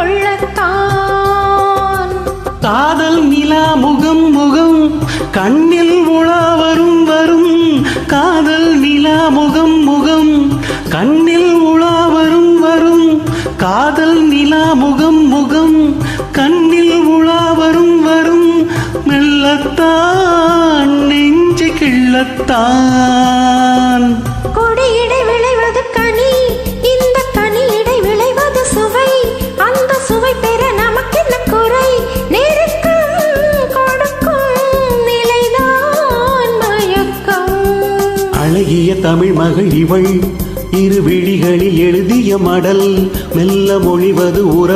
கொள்ளத்தான். காதல் நிலா முகம் முகம் கண்ணில் உலா வரும் வரும். காதல் நிலா முகம் முகம் கண்ணில் உலா வரும் வரும். காதல் நிலா முகம் முகம் கண்ணில் உலா வரும் வரும். மெல்லத்தான் நெஞ்சு கிள்ளத்தான். கொடியிடை விளைவது கனி, இந்த கனியிடை விளைவது சுவை. அந்த சுவை பெற நமக்கென்ன குறை? நெருக்கம் கொடுக்கும் நிலைதான் மயக்கம். அழகிய தமிழ் மகள் இவள், இரு விழிகளில் எழுதிய மடல். மெல்ல மொழிவது உற